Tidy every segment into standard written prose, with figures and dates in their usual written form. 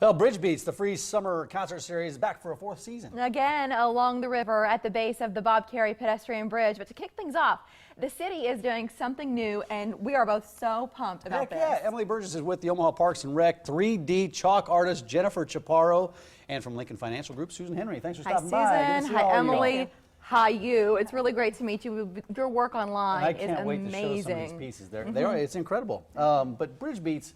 Well, Bridge Beats, the free summer concert series, is back for a fourth season. Again, along the river at the base of the Bob Kerrey Pedestrian Bridge. But to kick things off, the city is doing something new, and we are both so pumped about this. Yeah, Emily Burgess is with the Omaha Parks and Rec 3D chalk artist Jennifer Chaparro, and from Lincoln Financial Group, Susan Henry. Thanks for stopping by. Hi, Susan. Hi, Emily. Hi, you. It's really great to meet you. Your work online is amazing. I can't wait to show some of these pieces. It's incredible. But Bridge Beats,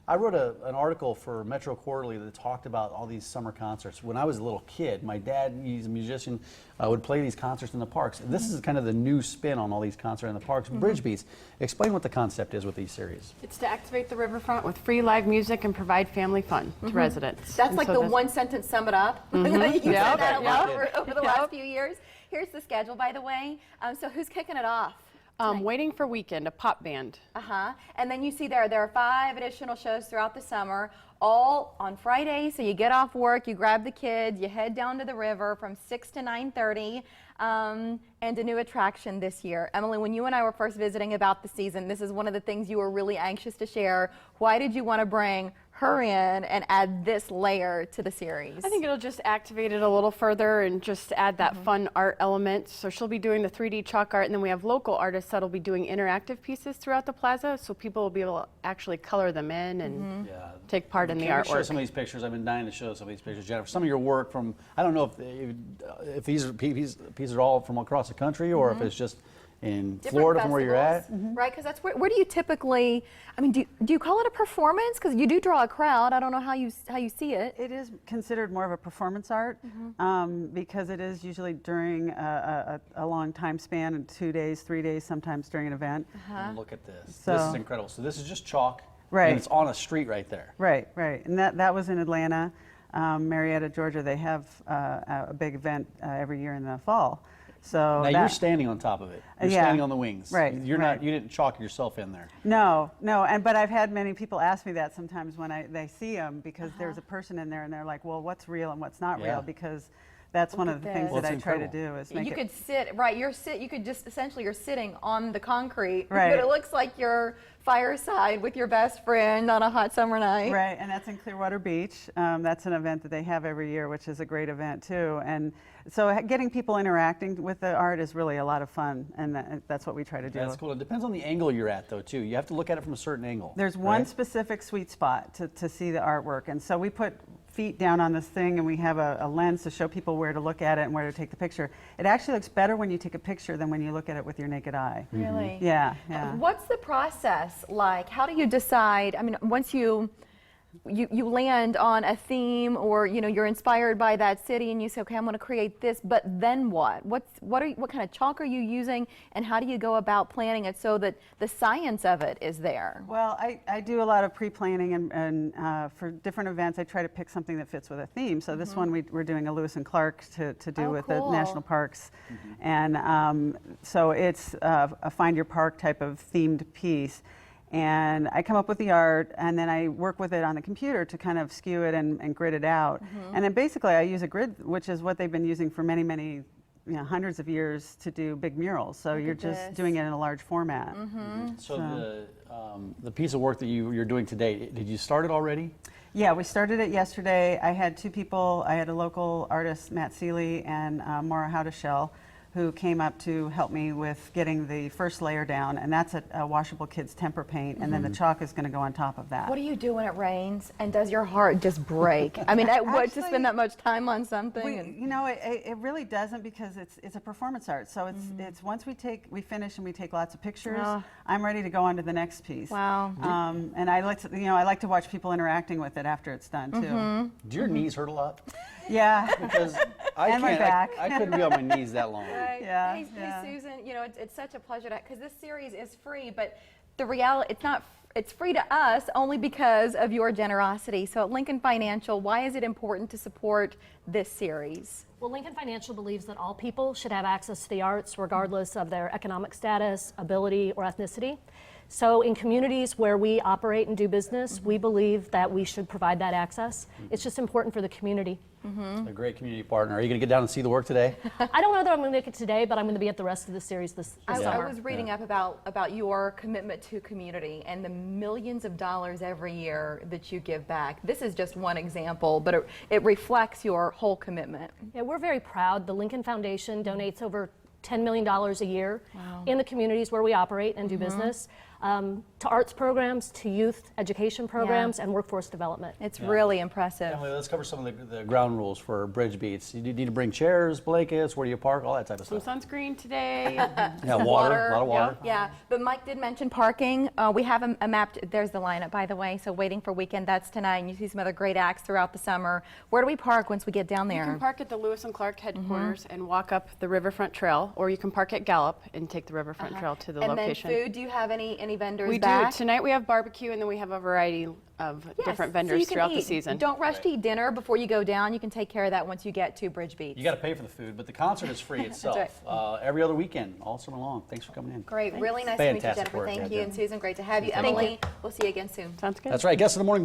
I wrote an article for Metro Quarterly that talked about all these summer concerts. When I was a little kid, my dad, he's a musician, would play these concerts in the parks. This is kind of the new spin on all these concerts in the parks. Bridge Beats, explain what the concept is with these series. It's to activate the riverfront with free live music and provide family fun to residents. That's like the one sentence sum it up. You said that a lot over the last few years. Here's the schedule, by the way. So who's kicking it off? Waiting for Weekend, a pop band. And then you see there are 5 additional shows throughout the summer, all on Friday. So you get off work, you grab the kids, you head down to the river from 6 to 9:30. And a new attraction this year. Emily, when you and I were first visiting about the season, this is one of the things you were really anxious to share. Why did you want to bring her in and add this layer to the series? I think it'll just activate it a little further and just add that fun art element. So she'll be doing the 3D chalk art, and then we have local artists that'll be doing interactive pieces throughout the plaza, so people will be able to actually color them in and take part in the artwork. Show some of these pictures. I've been dying to show some of these pictures, Jennifer. Some of your work from, I don't know if these pieces are all from across the country or if it's just in Florida from where you're at. Right, because that's where do you typically, I mean, do you call it a performance? Because you do draw a crowd. I don't know how you see it. It is considered more of a performance art because it is usually during a long time span, in 2 days, 3 days, sometimes during an event. Look at this. This is incredible. So this is just chalk, right? And it's on a street right there. Right, right. And that was in Atlanta, Marietta, Georgia. They have a big event every year in the fall. So now you're standing on top of it. You're standing on the wings. Right. You're not. You didn't chalk yourself in there. No, no. But I've had many people ask me that sometimes when they see them, because there's a person in there and they're like, well, what's real and what's not real? Because that's one of the things that I try to do is make you could sit right. You could just essentially you're sitting on the concrete, right? But it looks like you're fireside with your best friend on a hot summer night. Right, and that's in Clearwater Beach. That's an event that they have every year, which is a great event too. And so getting people interacting with the art is really a lot of fun, and that's what we try to do. That's cool. It depends on the angle you're at, though, too. You have to look at it from a certain angle. There's one specific sweet spot to see the artwork, and so we put feet down on this thing, and we have a lens to show people where to look at it and where to take the picture. It actually looks better when you take a picture than when you look at it with your naked eye. Really? Yeah, yeah. What's the process like? How do you decide? I mean, once you land on a theme, or you're inspired by that city and you say, okay, I'm going to create this, but then what? What kind of chalk are you using, and how do you go about planning it so that the science of it is there? Well, I do a lot of pre-planning, and for different events I try to pick something that fits with a theme. So this one we're doing a Lewis and Clark to do with the national parks, and so it's a find your park type of themed piece. And I come up with the art, and then I work with it on the computer to kind of skew it and grid it out. And then basically I use a grid, which is what they've been using for many, many hundreds of years to do big murals. So you're just doing it in a large format. So the piece of work that you're doing today, did you start it already? Yeah, we started it yesterday. I had 2 people. I had a local artist, Matt Seeley, and Maura Howdeshell, who came up to help me with getting the first layer down, and that's a washable kids tempera paint, and then the chalk is going to go on top of that. What do you do when it rains, and does your heart just break? I mean, what, to spend that much time on something? It really doesn't, because it's a performance art. So it's once we finish and we take lots of pictures, I'm ready to go on to the next piece. Wow. And I like to watch people interacting with it after it's done too. Do your knees hurt a lot? Yeah. Because and my back. I couldn't be on my knees that long. Right. Yeah. Hey, Susan, it's such a pleasure because this series is free, but the reality, it's free to us only because of your generosity. So at Lincoln Financial, why is it important to support this series? Well, Lincoln Financial believes that all people should have access to the arts regardless of their economic status, ability, or ethnicity. So in communities where we operate and do business, we believe that we should provide that access. It's just important for the community. A great community partner. Are you going to get down and see the work today? I don't know that I'm going to make it today, but I'm going to be at the rest of the series this I summer. was reading up about your commitment to community and the millions of dollars every year that you give back. This is just one example, but it reflects your whole commitment. Yeah, we're very proud. The Lincoln Foundation donates over $10 million a year in the communities where we operate and do business, to arts programs, to youth education programs, and workforce development. It's really impressive. Emily, let's cover some of the ground rules for bridge beats. You need to bring chairs, blankets, where do you park, all that type of Some stuff. sunscreen today. Yeah, water, a lot of water. Yeah, but Mike did mention parking. We have a map. There's the lineup, by the way. So waiting for weekend, that's tonight. And you see some other great acts throughout the summer. Where do we park once we get down You there? can park at the Lewis and Clark headquarters and walk up the Riverfront Trail, or you can park at Gallup and take the Riverfront Trail to the and location. then food, do you have any vendors We back? do. Tonight we have barbecue, and then we have a variety of different So you vendors can throughout the eat. season. Don't rush to eat dinner before you go down. You can take care of that once you get to Bridge Beach. You got to pay for the food, but the concert is free itself. Every other weekend, all summer long. Thanks for coming in. Great. Really nice to meet you, Fantastic Jennifer. work, Thank right you. there. And Susan, great to have you. Thank you. Emily, we'll see you again soon. Sounds good. That's right. Guest of the Morning.